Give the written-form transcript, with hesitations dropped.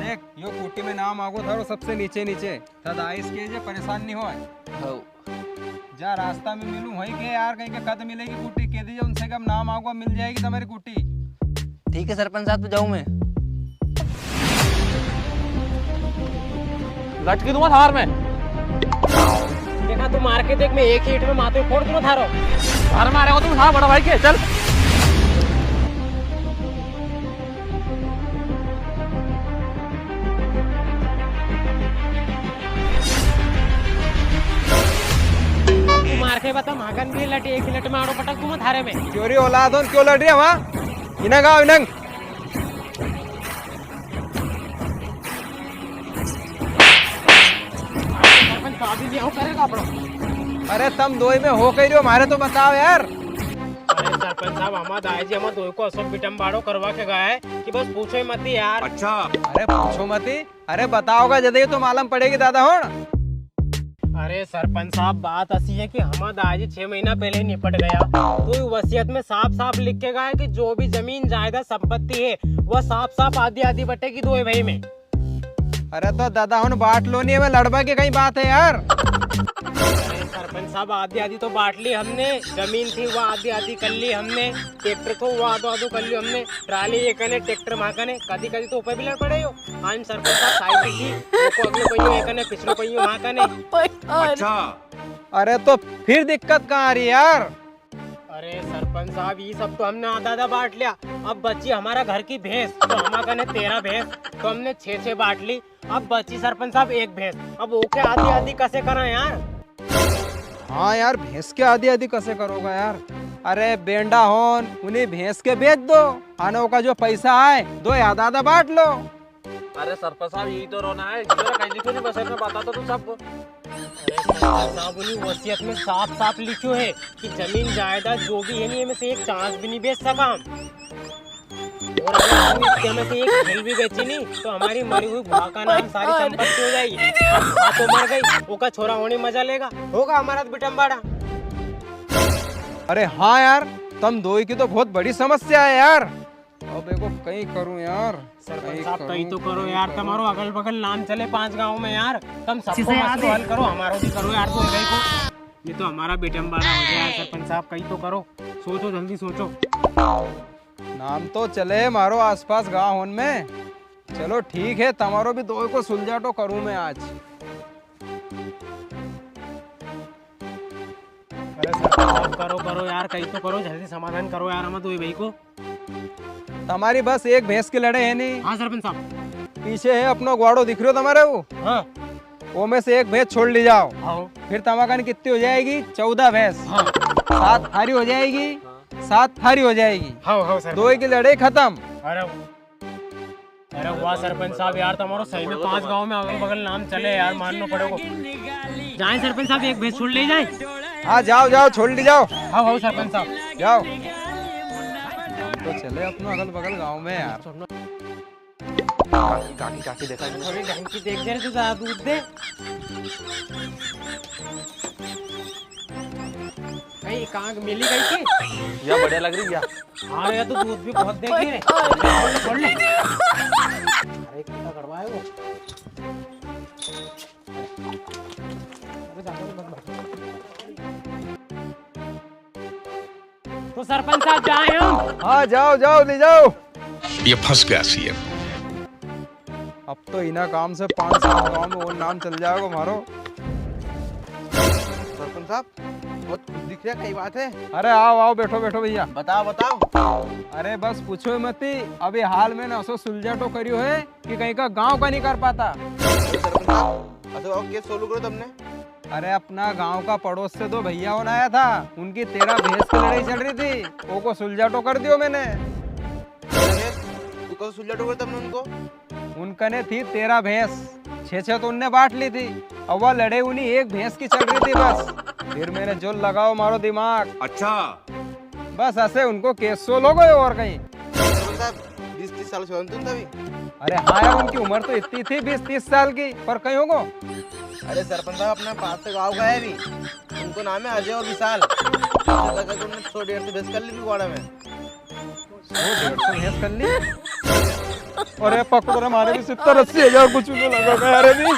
देख यो कुटी में नाम आगो थारो सबसे नीचे नीचे तद आइस के जे परेशान नहीं हो जा रास्ता में मिलूं वही के यार कहीं के कद मिलेगी कुटी के दीजिए उनसे कम नाम आगो मिल जाएगी तुम्हारी कुटी। ठीक है सरपंच साहब, तो जाऊं मैं। लटकी दूंगा थार में। देखा तू मार के देख, मैं एक ही हिट में माथे फोड़ दूंगा थारो। थार में आ रहे हो तुम, थार बड़ा भाई के चल। मार के बता मागन भी लटे एक ही लट में आड़ो पटक दूंगा थारे में। चोरी औलाद हो क्यों लड़ रही है वहाँ इनंग आओ इनंग। करेगा अपना। अरे तुम दो ही में हो कही रहो हमारे तो बताओ यार। अरे सरपंच साहब हमारा दाई जी हमारे दो को अशोक बिटम बाड़ो करवा के गया है कि बस पूछो ही मत यार। अच्छा अरे पूछो मत ही, अरे बताओगा जदे तो मालूम पड़ेगी दादा हो। अरे सरपंच साहब बात ऐसी है कि हमारा दाई जी 6 महीना पहले ही निपट गया, तो वसीयत में साफ साफ लिख के गया है कि जो भी जमीन जायदाद संपत्ति है वह साफ साफ आधी आधी बटेगी दो भाई में। अरे तो दादा हो बांट लो नहीं में लड़बा की कहीं बात है यार। सरपंच साहब आधी आधी तो बांट ली हमने, जमीन थी वो आधी आधी कर ली हमने, ट्रैक्टर को वो आधो आधो कर ली हमने, ट्राली ये कने ट्रैक्टर वहाँ कने, कदी कदी तो ऊपर भी लड़ पड़े हो। हम सरपंच साहब साइड की वो को अगले पहियों ये कने पिछले पहियों वहाँ कने। अच्छा अरे तो फिर दिक्कत कहाँ आ रही है यार। अरे सरपंच साहब ये सब तो हमने आधा आधा बांट लिया, अब बची हमारा घर की भैंस, तो हमारा कने 13 भैंस, तो हमने 6 बांट ली, अब बची सरपंच साहब 1 भैंस, अब ओके आधी आधी कैसे करा यार। हाँ यार भैंस के आधी आधी कैसे करोगा यार। अरे बेंडा होन उन्हें भैंस के बेच दो, आने का जो पैसा आए दो आधा आधा बांट लो। अरे सरपंच साहब यही तो रोना है, कहीं तो नहीं बस में बता तो सबको। अरे सरपंच साहब उन्हीं वसीयत में साफ साफ लिखो है कि जमीन जायदाद जो भी है नहीं में से एक चांस भी नहीं बेच सका हम, और अगर हम इसके में से एक खेल भी बेची नहीं तो हमारी मरी हुई भुआ का नाम सारी संपत्ति हो जाएगी। अब तो मर गई वो का छोरा होने मजा लेगा, होगा हमारा तो बिटम्बाड़ा। अरे हाँ यार तुम दो की तो बहुत बड़ी समस्या है यार। अब देखो कहीं करूं यार। सरपंच साहब कहीं तो करो यार, तुम्हारो अगल बगल नाम चले 5 गाँव में यार, तुम सबको मसलो हल करो, हमारा भी करो यार। तो ये तो हमारा बिटम्बाड़ा हो गया यार। सरपंच साहब कहीं तो करो, सोचो जल्दी सोचो। नाम तो चले मारो आसपास गाँव होन में। चलो ठीक है तुम्हारो भी दो को सुलझाटो करूं मैं आज। अरे सरपंच साहब करो करो यार, कहीं तो करो, जल्दी समाधान करो यार हमारे दो भाई को। तुम्हारी बस एक भैंस के लड़े है नहीं। हाँ सरपंच साहब पीछे है अपना ग्वाड़ो दिख रहे हो तुम्हारे वो में से एक भैंस छोड़ ली जाओ। हाँ फिर तमाकन कितनी हो जाएगी 14 भैंस। हाँ 7 थारी हो जाएगी, 7 थारी हो जाएगी। हाँ सर, 2 की लड़ाई खत्म। अरे अरे वाह सरपंच साहब यार तुम्हारा सही में 5 गांव में अगल बगल नाम चले यार, मानना पड़ेगा। जाए सरपंच साहब एक भैंस छोड़ ले जाए। हाँ जाओ जाओ छोड़ ली जाओ। हाँ सरपंच साहब जाओ। तो चले अपना अगल बगल गांव में यार। काकी देखा थोड़ी ढंग की देख दे तो ज्यादा दूध दे। कहीं कहाँ मिली गई थी या बढ़िया लग रही है। हाँ यार तो दूध भी बहुत देख रहे। छोड़ ले। अरे कितना कड़वा है वो। तो सरपंच साहब जाए हम। हाँ जाओ जाओ ले जाओ। ये फंस गया सीएम। अब तो इना काम से 5-7 गाँव में वो नाम चल जाएगा मारो। सरपंच साहब बहुत खुश दिख रहा है, कई बात है। अरे आओ आओ बैठो बैठो भैया। बताओ बताओ। अरे बस पूछो मत ही, अभी हाल में ना सो सुलझाटो करियो है कि कहीं का गांव का नहीं कर पाता। सरपंच साहब अच्छा केस सोल्व करो तुमने। अरे अपना गांव का पड़ोस से 2 भैया होना आया था, उनकी 13 भैंस की लड़ाई चल रही थी, वो को सुलझाटो कर दियो मैंने। तू कब सुलझाटो करो तुमने उनको? उनकने थी 13 भैंस, 6 तो उनने बांट ली थी, और वह लड़े उन्हीं एक भैंस की चल रही थी बस। फिर मैंने जो लगाओ मारो दिमाग। अच्छा बस ऐसे उनको केस सोल हो गए और कहीं। 20-30 साल से तुम तभी। अरे हाँ यार उनकी उम्र तो इतनी थी 20-30 साल की, पर कहीं होगो। अरे सरपंच साहब अपना पास से गाँव का है भी, उनको नाम है अजय और विशाल। तुमने 100-150 भैंस कर ली थी घोड़ा में। 100-150 भैंस कर ली। अरे पकड़ो रे, हमारे भी 70-80 हजार कुछ भी लगा गया। अरे भी